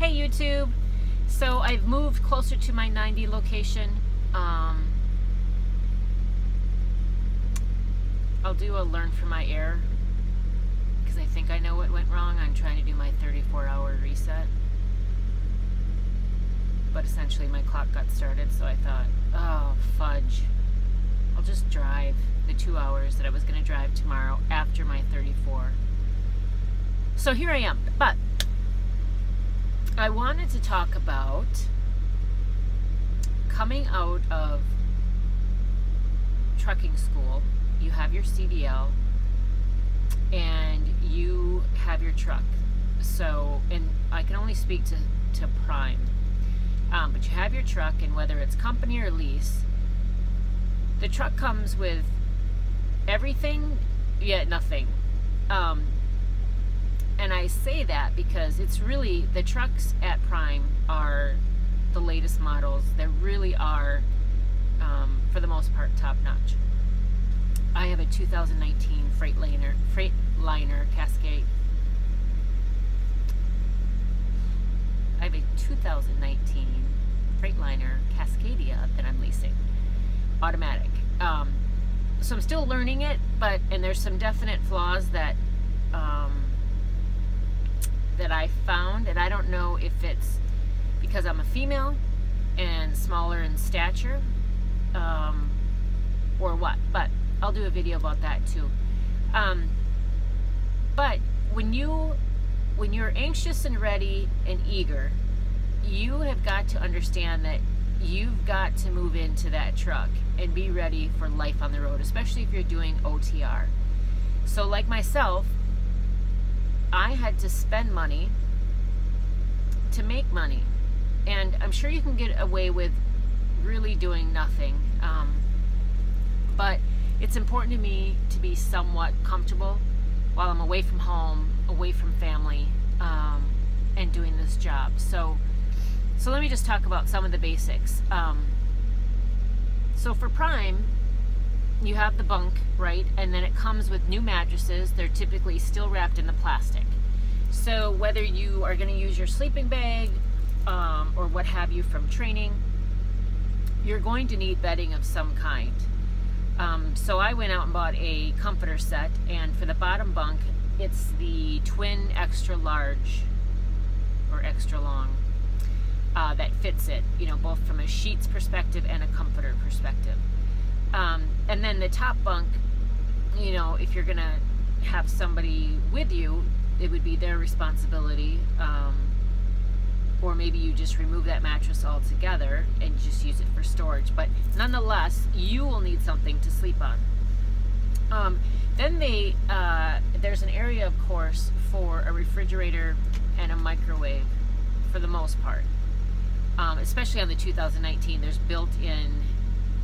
Hey YouTube! So I've moved closer to my 90 location. I'll do a learn from my error because I think I know what went wrong. I'm trying to do my 34-hour reset. But essentially my clock got started, so I thought, oh fudge. I'll just drive the 2 hours that I was going to drive tomorrow after my 34. So here I am. But I wanted to talk about coming out of trucking school. You have your CDL and you have your truck. So, and I can only speak to Prime. But you have your truck, and whether it's company or lease, the truck comes with everything yet nothing. And I say that because it's really, the trucks at Prime are the latest models. They really are, for the most part, top-notch. I have a 2019 Freightliner Cascade. I have a 2019 Freightliner Cascadia that I'm leasing, automatic. So I'm still learning it, and there's some definite flaws that that I found, and I don't know if it's because I'm a female and smaller in stature, or what, but I'll do a video about that too. But when you're anxious and ready and eager, you have got to understand that you've got to move into that truck and be ready for life on the road, especially if you're doing OTR. So like myself, I had to spend money to make money. And I'm sure you can get away with really doing nothing. But it's important to me to be somewhat comfortable while I'm away from home, away from family, and doing this job. So let me just talk about some of the basics. So for Prime, you have the bunk, right? And then it comes with new mattresses. They're typically still wrapped in the plastic. So whether you are going to use your sleeping bag or what have you from training, you're going to need bedding of some kind. So I went out and bought a comforter set, and for the bottom bunk, it's the twin extra large or extra long that fits it, you know, both from a sheets perspective and a comforter perspective. And then the top bunk, you know, if you're gonna have somebody with you, it would be their responsibility, or maybe you just remove that mattress altogether and just use it for storage. But nonetheless, you will need something to sleep on. Then there's an area, of course, for a refrigerator and a microwave, for the most part. Especially on the 2019, there's built-in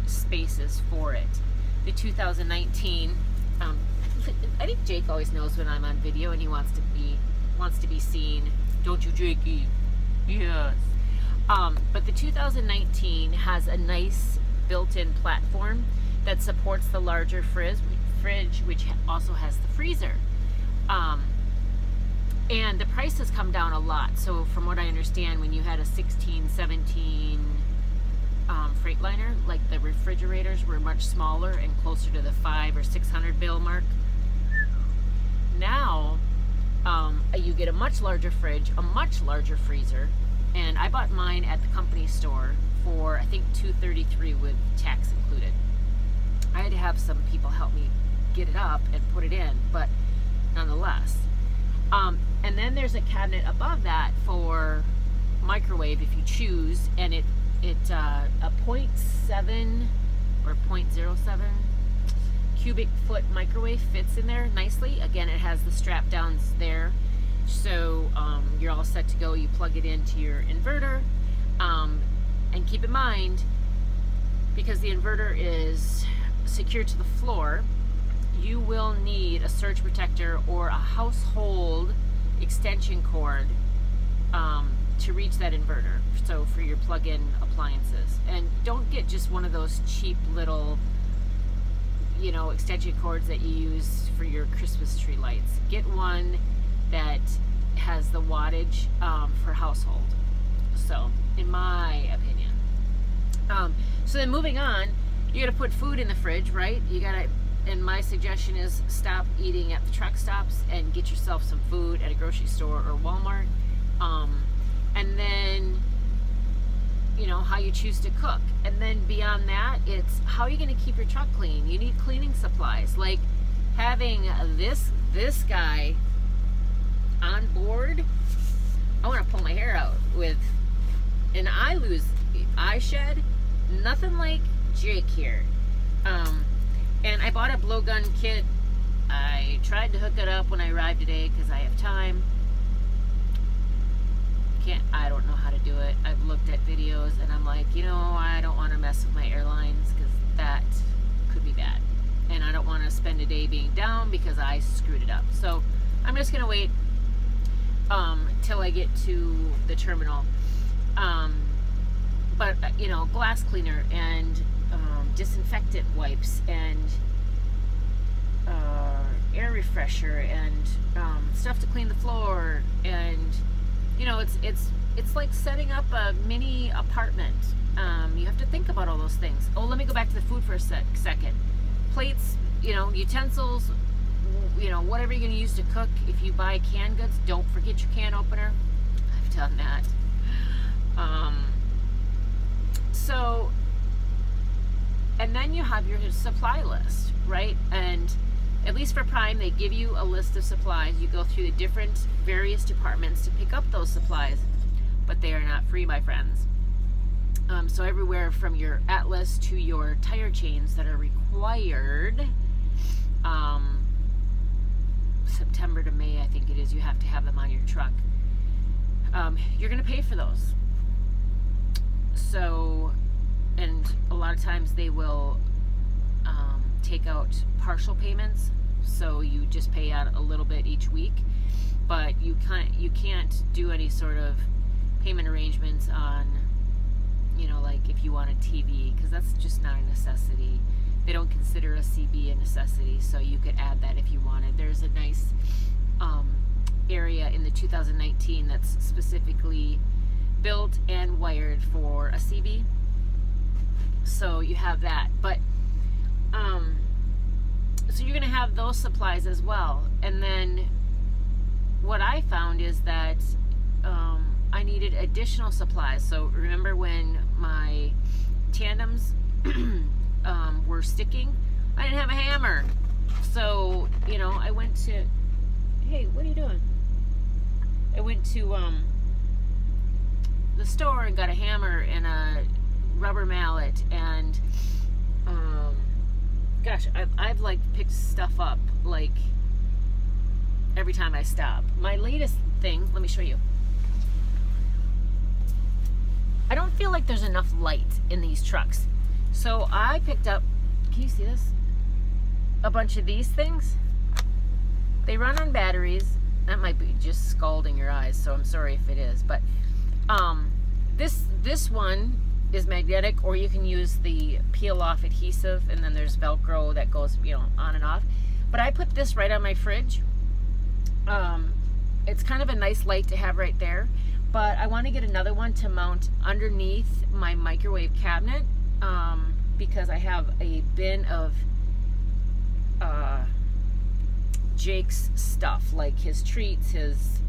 spaces for it. The 2019, I think Jake always knows when I'm on video and he wants to be seen. Don't you, Jakey? Yes. But the 2019 has a nice built-in platform that supports the larger fridge, which also has the freezer. And the price has come down a lot. So from what I understand, when you had a 16, 17 Freightliner, like the refrigerators were much smaller and closer to the $500 or $600 bill mark. Now, you get a much larger fridge, a much larger freezer, and I bought mine at the company store for, I think, $233 with tax included. I had to have some people help me get it up and put it in, but nonetheless. And then there's a cabinet above that for microwave if you choose, and a 0.7 or 0.07 cubic foot microwave fits in there nicely. Again, it has the strap downs there, so you're all set to go. You plug it into your inverter, and keep in mind, because the inverter is secure to the floor, you will need a surge protector or a household extension cord to reach that inverter, so for your plug-in appliances. And don't get just one of those cheap little, you know, extension cords that you use for your Christmas tree lights. Get one that has the wattage for household. So, in my opinion. So then moving on, you got to put food in the fridge, right? You got to, and my suggestion is stop eating at the truck stops and get yourself some food at a grocery store or Walmart. And then, you know, how you choose to cook. And then beyond that, it's how are you going to keep your truck clean? You need cleaning supplies. Like having this guy on board. I want to pull my hair out with an eye shed. Nothing like Jake here. And I bought a blowgun kit. I tried to hook it up when I arrived today because I have time. I don't know how to do it. I've looked at videos and I'm like, you know, I don't want to mess with my airlines because that could be bad. And I don't want to spend a day being down because I screwed it up. So I'm just going to wait till I get to the terminal. But, you know, glass cleaner and disinfectant wipes and air refresher and stuff to clean the floor, and you know, it's like setting up a mini apartment. You have to think about all those things. Oh, let me go back to the food for a second. Plates, you know, utensils, you know, whatever you're going to use to cook. If you buy canned goods, don't forget your can opener. I've done that. So, and then you have your supply list, right? And at least for Prime, they give you a list of supplies. You go through the different various departments to pick up those supplies, but they are not free, my friends. So everywhere from your Atlas to your tire chains that are required, September to May, I think it is, you have to have them on your truck. You're going to pay for those. So, and a lot of times they will take out partial payments, so you just pay out a little bit each week, but you can't do any sort of payment arrangements on, you know, like if you want a TV, because that's just not a necessity. They don't consider a CB a necessity, so you could add that if you wanted. There's a nice area in the 2019 that's specifically built and wired for a CB, so you have that. But so you're going to have those supplies as well. And then what I found is that I needed additional supplies. So remember when my tandems were sticking, I didn't have a hammer. So, you know, I went to, hey, what are you doing? I went to the store and got a hammer and a rubber mallet, and gosh, I've like picked stuff up like every time I stop. My latest thing, let me show you. I don't feel like there's enough light in these trucks, so I picked up, can you see this? A bunch of these things. They run on batteries. That might be just scalding your eyes, so I'm sorry if it is, but this one is magnetic, or you can use the peel off adhesive, and then there's Velcro that goes, you know, on and off. But I put this right on my fridge. It's kind of a nice light to have right there, but I want to get another one to mount underneath my microwave cabinet, because I have a bin of Jake's stuff, like his treats, his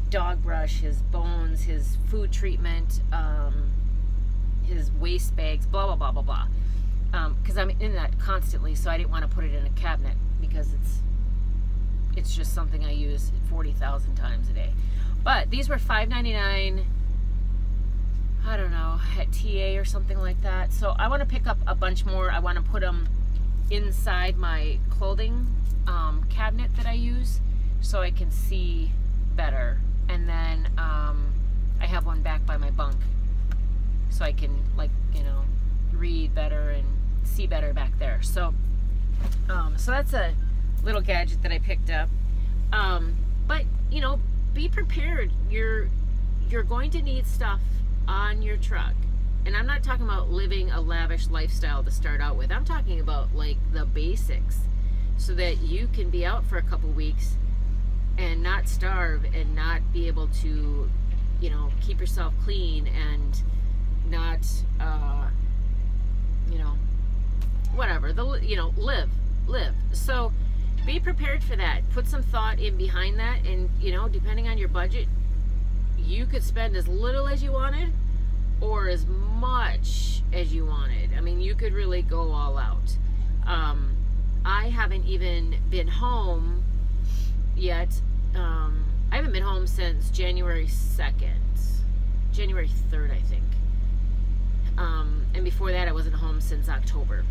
dog brush, his bones, his food treatment, his waste bags, blah, blah, blah, blah, blah. Because I'm in that constantly, so I didn't want to put it in a cabinet because it's just something I use 40,000 times a day. But these were $5.99, I don't know, at TA or something like that. So I want to pick up a bunch more. I want to put them inside my clothing cabinet that I use so I can see better. And then I have one back by my bunk so I can, like, you know, read better and see better back there. So so that's a little gadget that I picked up. But, you know, be prepared. You're going to need stuff on your truck. And I'm not talking about living a lavish lifestyle to start out with. I'm talking about like the basics, so that you can be out for a couple weeks and not starve and not be able to, you know, keep yourself clean and not, you know, whatever, you know, live. So be prepared for that. Put some thought in behind that, and, you know, depending on your budget, you could spend as little as you wanted or as much as you wanted. I mean, you could really go all out. I haven't even been home yet. I haven't been home since January 2nd, January 3rd, I think. And before that, I wasn't home since October.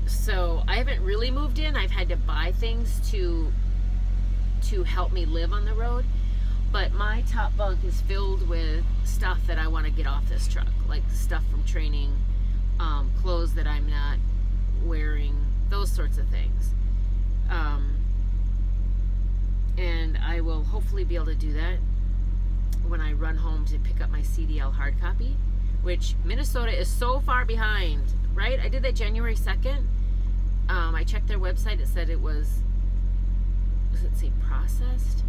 So I haven't really moved in. I've had to buy things to help me live on the road. But my top bunk is filled with stuff that I want to get off this truck, like stuff from training, clothes that I'm not wearing, those sorts of things. And I will hopefully be able to do that when I run home to pick up my CDL hard copy, which Minnesota is so far behind, right? I did that January 2nd. I checked their website. It said it was it say processed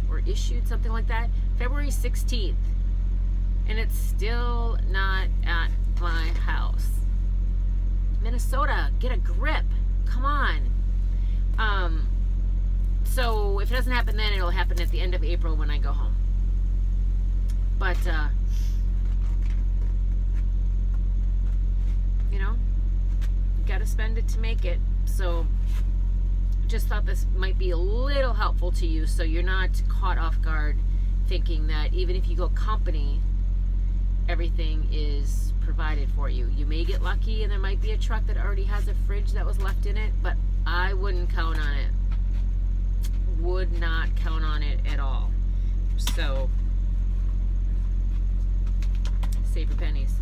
or issued, something like that? February 16th. And it's still not at my house. Minnesota, get a grip. Come on. So if it doesn't happen then, it'll happen at the end of April when I go home. But, you know, you gotta spend it to make it. So just thought this might be a little helpful to you, so you're not caught off guard thinking that even if you go company, everything is provided for you. You may get lucky and there might be a truck that already has a fridge that was left in it, but I wouldn't count on it. Would not count on it at all. So save your pennies.